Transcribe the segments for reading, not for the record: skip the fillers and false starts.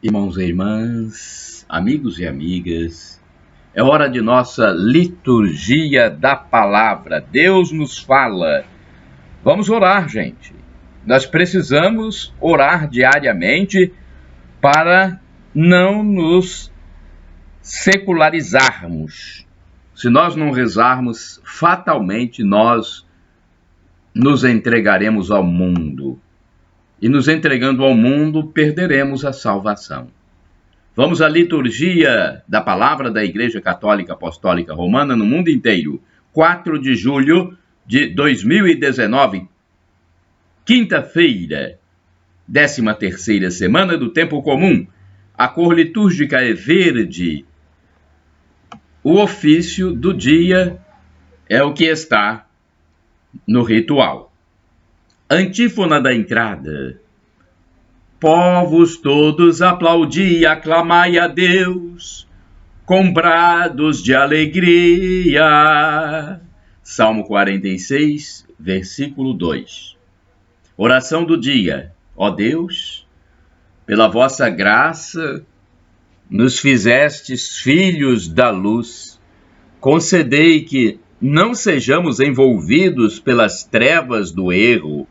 Irmãos e irmãs, amigos e amigas, é hora de nossa liturgia da palavra. Deus nos fala. Vamos orar, gente. Nós precisamos orar diariamente para não nos secularizarmos. Se nós não rezarmos, fatalmente nós nos entregaremos ao mundo. E nos entregando ao mundo, perderemos a salvação. Vamos à liturgia da palavra da Igreja Católica Apostólica Romana no mundo inteiro. 4 de julho de 2019, quinta-feira, 13ª semana do tempo comum. A cor litúrgica é verde. O ofício do dia é o que está no ritual. Antífona da entrada. Povos todos aplaudi e aclamai a Deus, com brados de alegria. Salmo 46, versículo 2. Oração do dia. Ó Deus, pela vossa graça, nos fizestes filhos da luz. Concedei que não sejamos envolvidos pelas trevas do erro,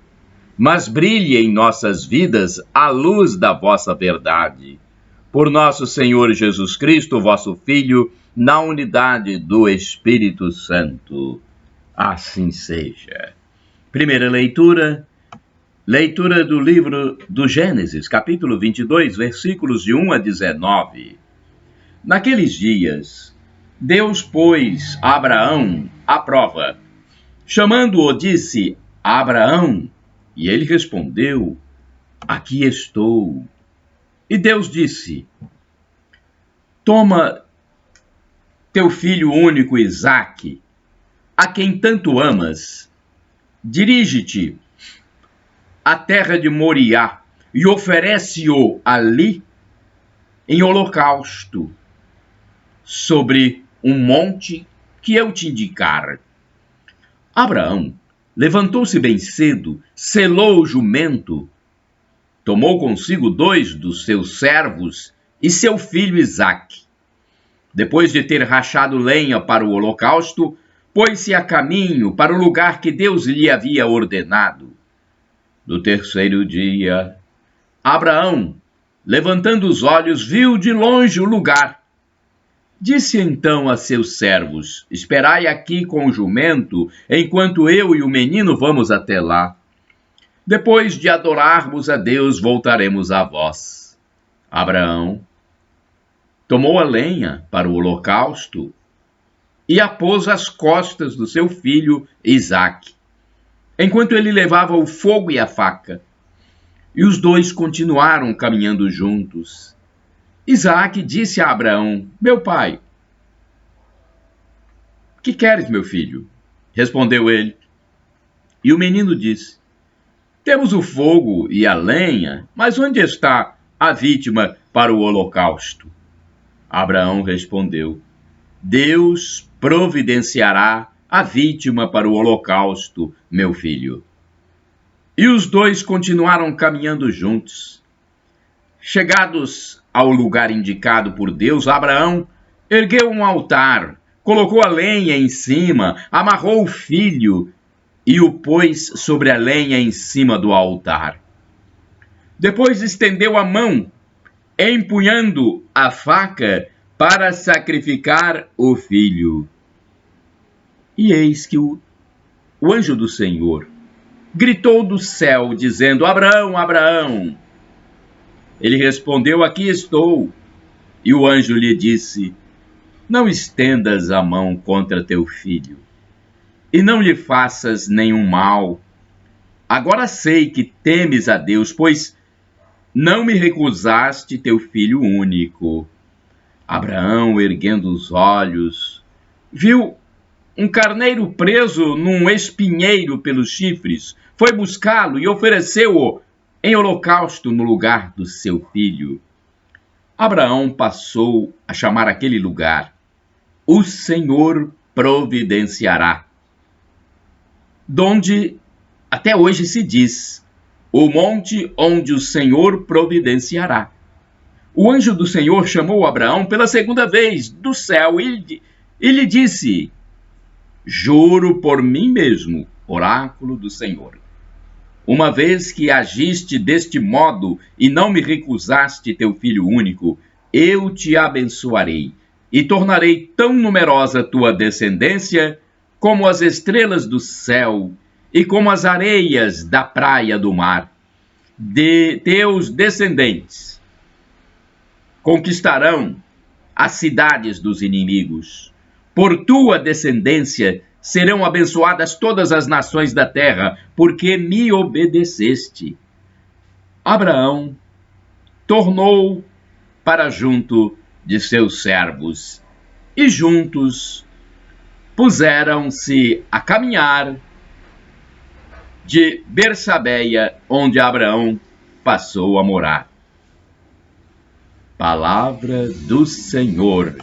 mas brilhe em nossas vidas a luz da vossa verdade. Por nosso Senhor Jesus Cristo, vosso Filho, na unidade do Espírito Santo. Assim seja. Primeira leitura, leitura do livro do Gênesis, capítulo 22, versículos de 1 a 19. Naqueles dias, Deus pôs Abraão à prova. Chamando-o, disse: Abraão. E ele respondeu: Aqui estou. E Deus disse: Toma teu filho único Isaque, a quem tanto amas, dirige-te à terra de Moriá e oferece-o ali em holocausto, sobre um monte que eu te indicar. Abraão levantou-se bem cedo, selou o jumento, tomou consigo 2 dos seus servos e seu filho Isaque. Depois de ter rachado lenha para o holocausto, pôs-se a caminho para o lugar que Deus lhe havia ordenado. No terceiro dia, Abraão, levantando os olhos, viu de longe o lugar. Disse então a seus servos: Esperai aqui com o jumento, enquanto eu e o menino vamos até lá. Depois de adorarmos a Deus, voltaremos a vós. Abraão tomou a lenha para o holocausto e a pôs às costas do seu filho Isaque, enquanto ele levava o fogo e a faca. E os dois continuaram caminhando juntos. Isaque disse a Abraão: Meu pai. Que queres, meu filho? Respondeu ele. E o menino disse: Temos o fogo e a lenha, mas onde está a vítima para o holocausto? Abraão respondeu: Deus providenciará a vítima para o holocausto, meu filho. E os dois continuaram caminhando juntos. Chegados ao lugar indicado por Deus, Abraão ergueu um altar, colocou a lenha em cima, amarrou o filho e o pôs sobre a lenha em cima do altar. Depois estendeu a mão, empunhando a faca para sacrificar o filho. E eis que o anjo do Senhor gritou do céu, dizendo: Abraão, Abraão. Ele respondeu: Aqui estou. E o anjo lhe disse: Não estendas a mão contra teu filho, e não lhe faças nenhum mal. Agora sei que temes a Deus, pois não me recusaste teu filho único. Abraão, erguendo os olhos, viu um carneiro preso num espinheiro pelos chifres. Foi buscá-lo e ofereceu-o em holocausto no lugar do seu filho. Abraão passou a chamar aquele lugar: O Senhor providenciará, donde até hoje se diz: o monte onde o Senhor providenciará. o anjo do Senhor chamou Abraão pela segunda vez do céu e lhe disse: juro por mim mesmo, oráculo do Senhor, uma vez que agiste deste modo e não me recusaste teu filho único, eu te abençoarei e tornarei tão numerosa tua descendência como as estrelas do céu e como as areias da praia do mar. De teus descendentes conquistarão as cidades dos inimigos. Por tua descendência serão abençoadas todas as nações da terra, porque me obedeceste. Abraão tornou para junto de seus servos, e juntos puseram-se a caminhar de Bersabeia, onde Abraão passou a morar. Palavra do Senhor.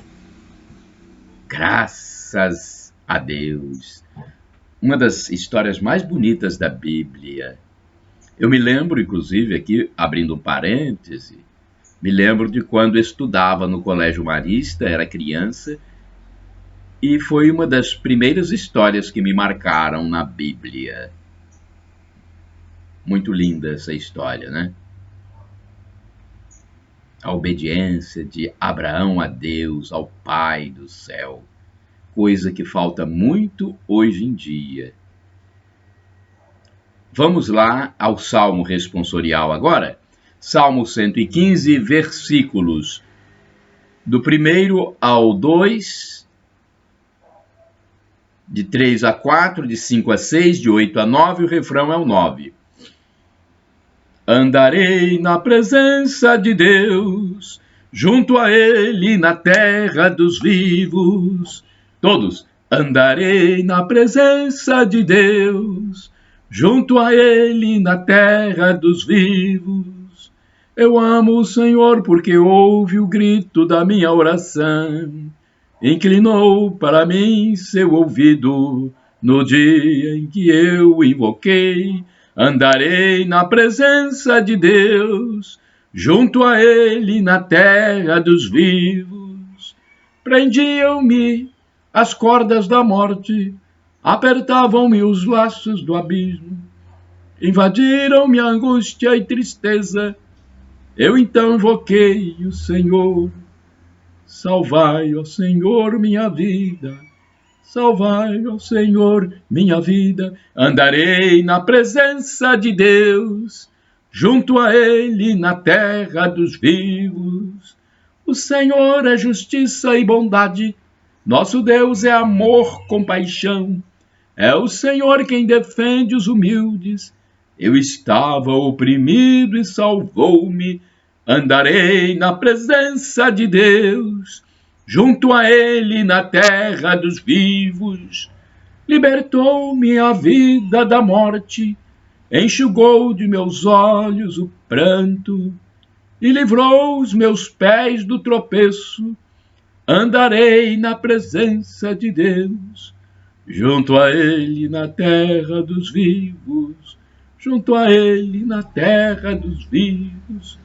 Graças a Deus. Uma das histórias mais bonitas da Bíblia. Eu me lembro, inclusive, aqui, abrindo um parêntese, me lembro de quando estudava no Colégio Marista, era criança, e foi uma das primeiras histórias que me marcaram na Bíblia. Muito linda essa história, né? A obediência de Abraão a Deus, ao Pai do céu, coisa que falta muito hoje em dia. Vamos lá ao Salmo responsorial agora. Salmo 115, versículos do 1 ao 2, de 3 a 4, de 5 a 6, de 8 a 9, o refrão é o 9. Andarei na presença de Deus, junto a Ele na terra dos vivos. Todos. Andarei na presença de Deus, junto a Ele na terra dos vivos. Eu amo o Senhor porque ouve o grito da minha oração. Inclinou para mim seu ouvido no dia em que eu invoquei. Andarei na presença de Deus, junto a Ele na terra dos vivos. Prendiam-me as cordas da morte, apertavam-me os laços do abismo, invadiram-me a angústia e tristeza. Eu então invoquei o Senhor. Salvai, ó Senhor, minha vida. Salvai, ó Senhor, minha vida. Andarei na presença de Deus, junto a Ele na terra dos vivos. O Senhor é justiça e bondade, nosso Deus é amor, compaixão. É o Senhor quem defende os humildes. Eu estava oprimido e salvou-me. Andarei na presença de Deus, junto a Ele na terra dos vivos. Libertou-me a vida da morte, enxugou de meus olhos o pranto e livrou os meus pés do tropeço. Andarei na presença de Deus, junto a Ele na terra dos vivos, junto a Ele na terra dos vivos.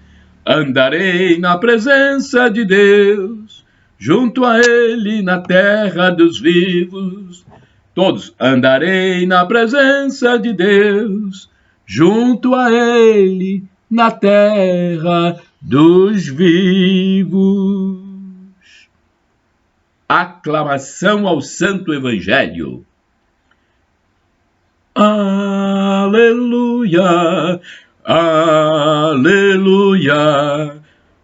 Andarei na presença de Deus, junto a Ele na terra dos vivos. Todos. Andarei na presença de Deus, junto a Ele na terra dos vivos. Aclamação ao Santo Evangelho. Aleluia, aleluia,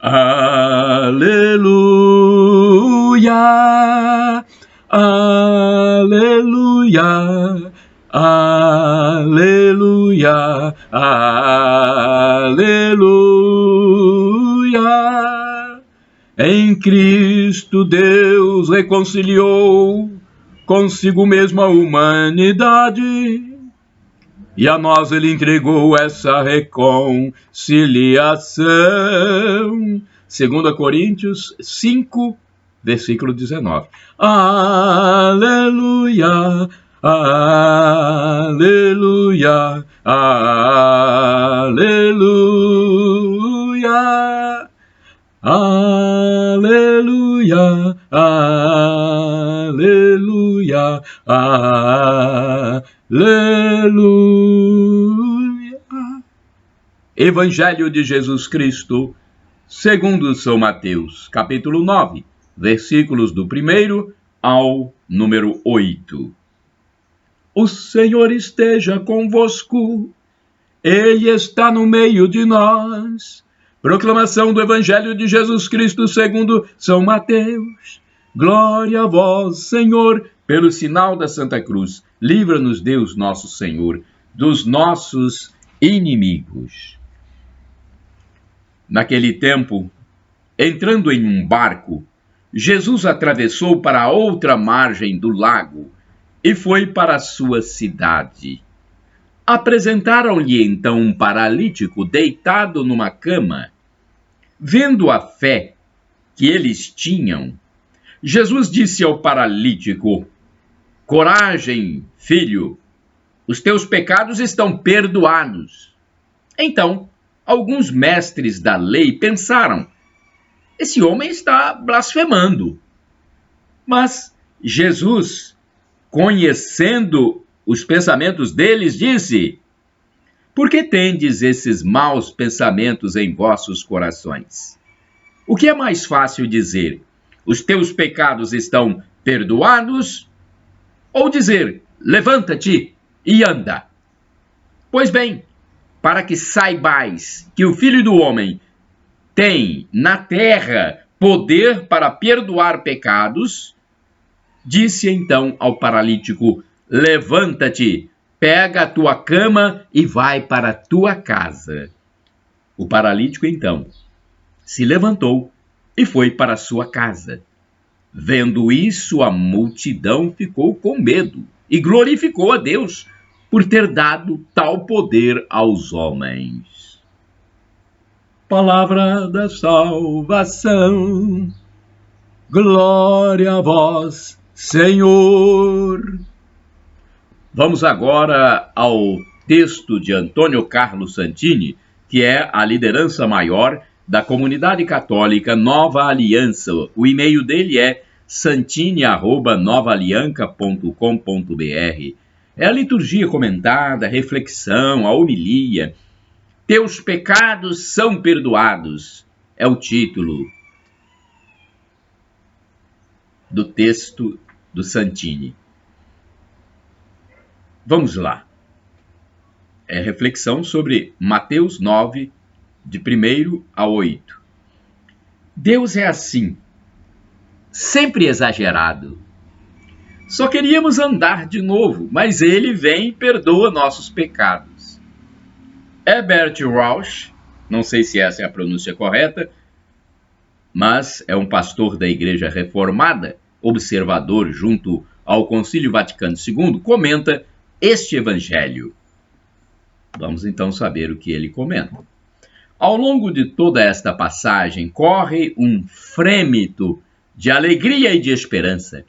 aleluia, aleluia, aleluia, aleluia. Em Cristo Deus reconciliou consigo mesmo a humanidade, e a nós Ele entregou essa reconciliação. 2 Coríntios 5, versículo 19. Aleluia, aleluia, aleluia. Aleluia, aleluia, aleluia. Evangelho de Jesus Cristo, segundo São Mateus, capítulo 9, versículos do 1º ao número 8. O Senhor esteja convosco, Ele está no meio de nós. Proclamação do Evangelho de Jesus Cristo segundo São Mateus. Glória a vós, Senhor, pelo sinal da Santa Cruz. Livra-nos, Deus nosso Senhor, dos nossos inimigos. Naquele tempo, entrando em um barco, Jesus atravessou para a outra margem do lago e foi para a sua cidade. Apresentaram-lhe então um paralítico deitado numa cama. Vendo a fé que eles tinham, Jesus disse ao paralítico: coragem, filho, os teus pecados estão perdoados. Então, alguns mestres da lei pensaram: esse homem está blasfemando. Mas Jesus, conhecendo os pensamentos deles, disse: por que tendes esses maus pensamentos em vossos corações? O que é mais fácil dizer: os teus pecados estão perdoados? Ou dizer: levanta-te e anda? Pois bem, para que saibais que o Filho do Homem tem na terra poder para perdoar pecados, disse então ao paralítico: levanta-te, pega a tua cama e vai para a tua casa. O paralítico então se levantou e foi para a sua casa. Vendo isso, a multidão ficou com medo e glorificou a Deus por ter dado tal poder aos homens. Palavra da salvação. Glória a vós, Senhor. Vamos agora ao texto de Antônio Carlos Santini, que é a liderança maior da comunidade católica Nova Aliança. O e-mail dele é santini@novaalianca.com.br. É a liturgia comentada, a reflexão, a homilia. Teus pecados são perdoados, é o título do texto do Santini. Vamos lá. É reflexão sobre Mateus 9, de 1º a 8. Deus é assim, sempre exagerado. Só queríamos andar de novo, mas Ele vem e perdoa nossos pecados. Herbert Rausch, não sei se essa é a pronúncia correta, mas é um pastor da Igreja Reformada, observador junto ao Concílio Vaticano II, comenta este evangelho. Vamos então saber o que ele comenta. Ao longo de toda esta passagem, corre um frêmito de alegria e de esperança.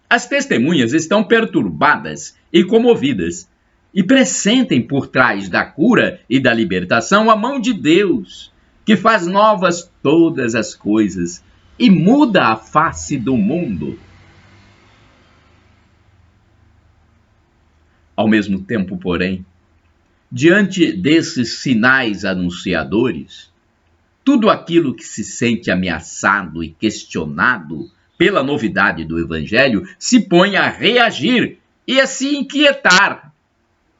As testemunhas estão perturbadas e comovidas e pressentem por trás da cura e da libertação a mão de Deus, que faz novas todas as coisas e muda a face do mundo. Ao mesmo tempo, porém, diante desses sinais anunciadores, tudo aquilo que se sente ameaçado e questionado pela novidade do Evangelho se põe a reagir e a se inquietar.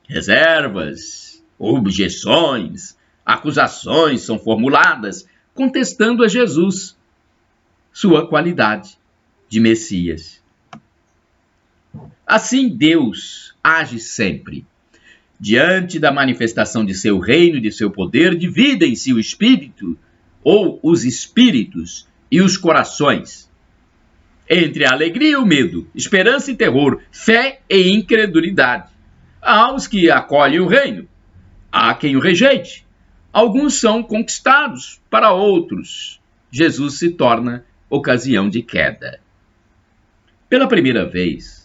Reservas, objeções, acusações são formuladas contestando a Jesus, sua qualidade de Messias. Assim Deus age sempre. Diante da manifestação de seu reino e de seu poder, dividem-se o espírito ou os espíritos e os corações. Entre a alegria e o medo, esperança e terror, fé e incredulidade. Há os que acolhem o reino, há quem o rejeite. Alguns são conquistados, para outros, Jesus se torna ocasião de queda. Pela primeira vez,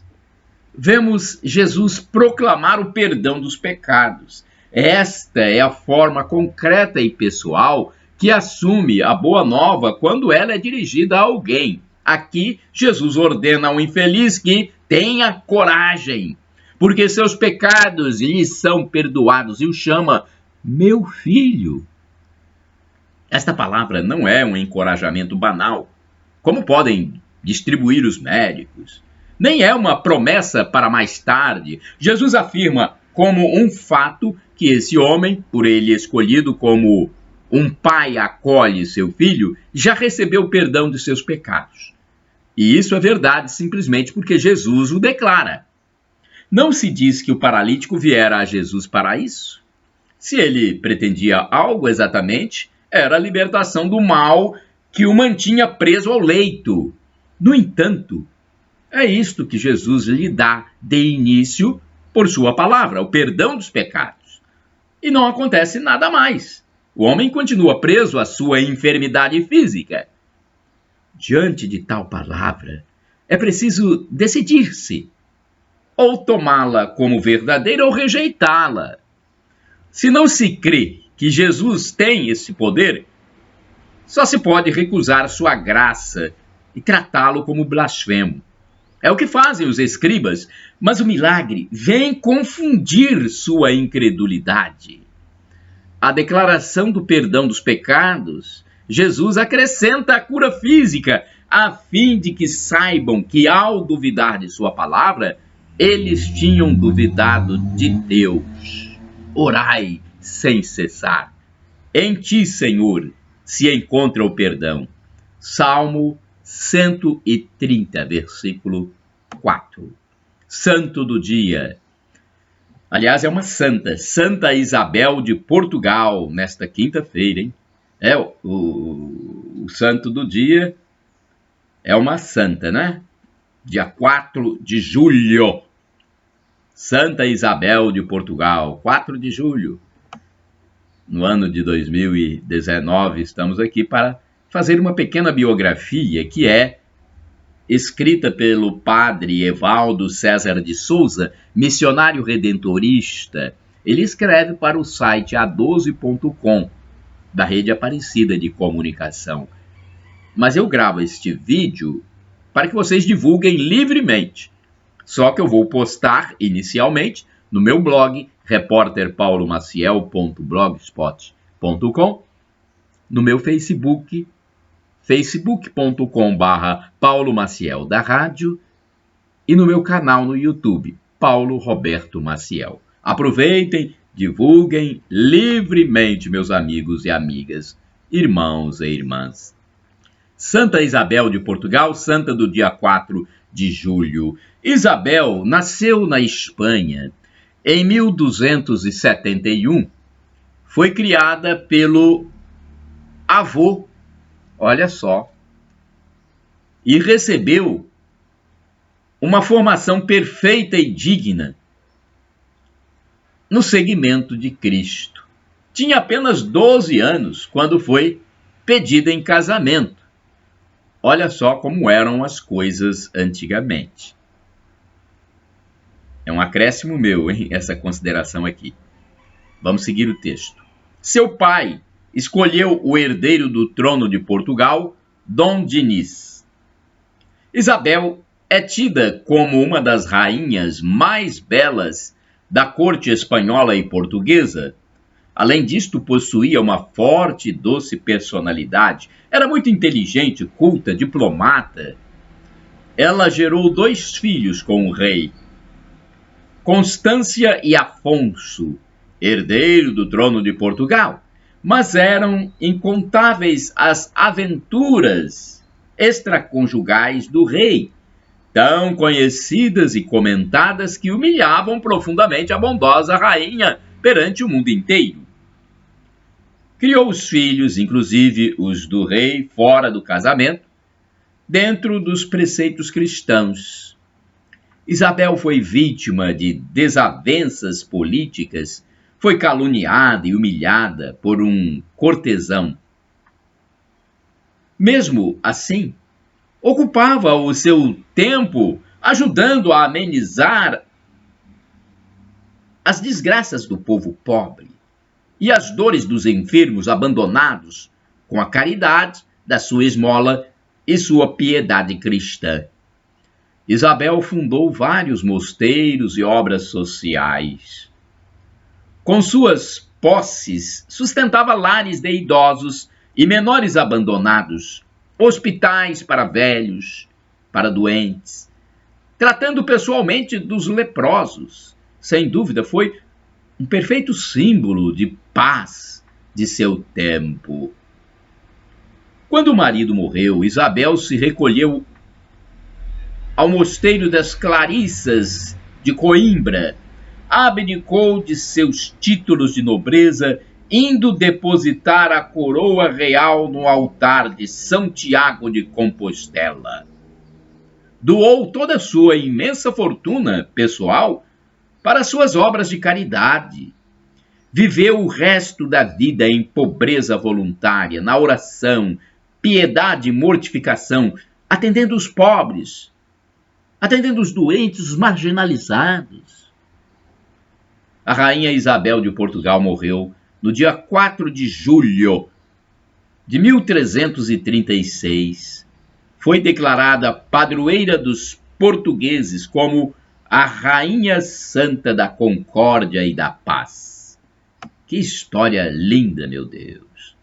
vemos Jesus proclamar o perdão dos pecados. Esta é a forma concreta e pessoal que assume a boa nova quando ela é dirigida a alguém. Aqui, Jesus ordena ao infeliz que tenha coragem, porque seus pecados lhe são perdoados, e o chama meu filho. Esta palavra não é um encorajamento banal, como podem distribuir os médicos. Nem é uma promessa para mais tarde. Jesus afirma como um fato que esse homem, por ele escolhido como um pai acolhe seu filho, já recebeu o perdão de seus pecados. E isso é verdade simplesmente porque Jesus o declara. Não se diz que o paralítico viera a Jesus para isso. Se ele pretendia algo exatamente, era a libertação do mal que o mantinha preso ao leito. No entanto, é isto que Jesus lhe dá de início por sua palavra, o perdão dos pecados. E não acontece nada mais. O homem continua preso à sua enfermidade física. Diante de tal palavra, é preciso decidir-se, ou tomá-la como verdadeira ou rejeitá-la. Se não se crê que Jesus tem esse poder, só se pode recusar sua graça e tratá-lo como blasfemo. É o que fazem os escribas, mas o milagre vem confundir sua incredulidade. A declaração do perdão dos pecados, Jesus acrescenta a cura física, a fim de que saibam que, ao duvidar de sua palavra, eles tinham duvidado de Deus. Orai sem cessar. Em ti, Senhor, se encontra o perdão. Salmo 130, versículo 4. Santo do dia. Aliás, é uma santa, Santa Isabel de Portugal, nesta quinta-feira, hein? O santo do dia é uma santa, né? Dia 4 de julho. Santa Isabel de Portugal, 4 de julho. No ano de 2019, estamos aqui para fazer uma pequena biografia que é escrita pelo padre Evaldo César de Souza, missionário redentorista. Ele escreve para o site a12.com, da Rede Aparecida de Comunicação. Mas eu gravo este vídeo para que vocês divulguem livremente. Só que eu vou postar inicialmente no meu blog, repórterpaulomaciel.blogspot.com, no meu Facebook, facebook.com/Paulo Maciel da Rádio, e no meu canal no YouTube, Paulo Roberto Maciel. Aproveitem, divulguem livremente, meus amigos e amigas, irmãos e irmãs. Santa Isabel de Portugal, santa do dia 4 de julho. Isabel nasceu na Espanha em 1271. Foi criada pelo avô, olha só, e recebeu uma formação perfeita e digna no seguimento de Cristo. Tinha apenas 12 anos quando foi pedida em casamento. Olha só como eram as coisas antigamente. É um acréscimo meu, hein, essa consideração aqui. Vamos seguir o texto. Seu pai escolheu o herdeiro do trono de Portugal, Dom Dinis. Isabel é tida como uma das rainhas mais belas da corte espanhola e portuguesa. Além disto, possuía uma forte e doce personalidade. Era muito inteligente, culta, diplomata. Ela gerou 2 filhos com o rei, Constância e Afonso, herdeiro do trono de Portugal. Mas eram incontáveis as aventuras extraconjugais do rei, tão conhecidas e comentadas que humilhavam profundamente a bondosa rainha perante o mundo inteiro. Criou os filhos, inclusive os do rei, fora do casamento, dentro dos preceitos cristãos. Isabel foi vítima de desavenças políticas, foi caluniada e humilhada por um cortesão. Mesmo assim, ocupava o seu tempo ajudando a amenizar as desgraças do povo pobre e as dores dos enfermos abandonados com a caridade da sua esmola e sua piedade cristã. Isabel fundou vários mosteiros e obras sociais. Com suas posses, sustentava lares de idosos e menores abandonados, hospitais para velhos, para doentes, tratando pessoalmente dos leprosos. Sem dúvida, foi um perfeito símbolo de paz de seu tempo. Quando o marido morreu, Isabel se recolheu ao mosteiro das Clarissas de Coimbra, abdicou de seus títulos de nobreza, indo depositar a coroa real no altar de São Tiago de Compostela. Doou toda a sua imensa fortuna pessoal para suas obras de caridade. Viveu o resto da vida em pobreza voluntária, na oração, piedade e mortificação, atendendo os pobres, atendendo os doentes, os marginalizados. A rainha Isabel de Portugal morreu no dia 4 de julho de 1336. Foi declarada padroeira dos portugueses como a Rainha Santa da Concórdia e da Paz. Que história linda, meu Deus!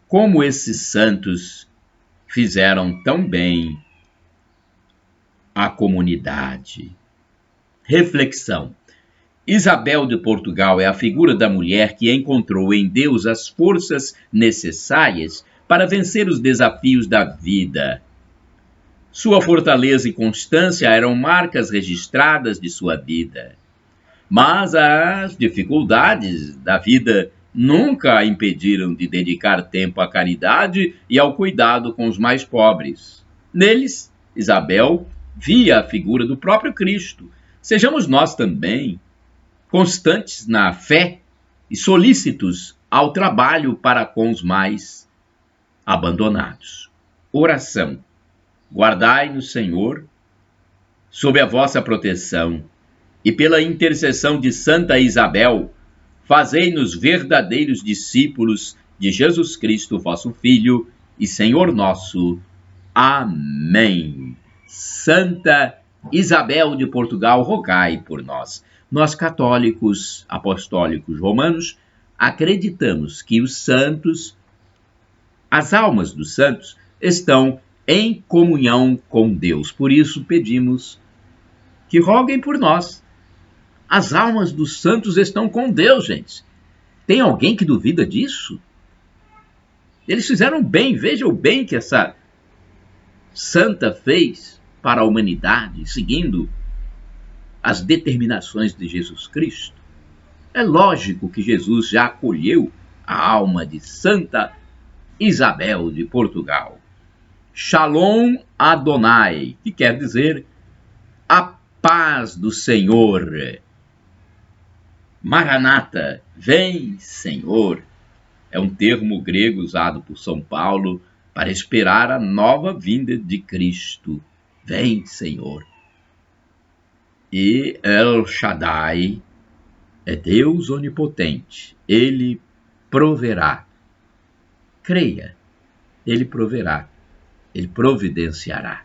Como esses santos fizeram tão bem à comunidade. Reflexão. Isabel de Portugal é a figura da mulher que encontrou em Deus as forças necessárias para vencer os desafios da vida. Sua fortaleza e constância eram marcas registradas de sua vida. Mas as dificuldades da vida nunca a impediram de dedicar tempo à caridade e ao cuidado com os mais pobres. Neles, Isabel via a figura do próprio Cristo. Sejamos nós também constantes na fé e solícitos ao trabalho para com os mais abandonados. Oração. Guardai-nos, Senhor, sob a vossa proteção, e pela intercessão de Santa Isabel, fazei-nos verdadeiros discípulos de Jesus Cristo, vosso Filho e Senhor nosso. Amém. Santa Isabel de Portugal, rogai por nós. Nós, católicos apostólicos romanos, acreditamos que os santos, as almas dos santos, estão em comunhão com Deus. Por isso pedimos que roguem por nós. As almas dos santos estão com Deus, gente. Tem alguém que duvida disso? Eles fizeram bem, veja o bem que essa santa fez para a humanidade, seguindo as determinações de Jesus Cristo. É lógico que Jesus já acolheu a alma de Santa Isabel de Portugal. Shalom Adonai, que quer dizer a paz do Senhor. Maranata, vem, Senhor, é um termo grego usado por São Paulo para esperar a nova vinda de Cristo. Vem, Senhor. E El Shaddai é Deus onipotente. Ele proverá. Creia, ele proverá. Ele providenciará.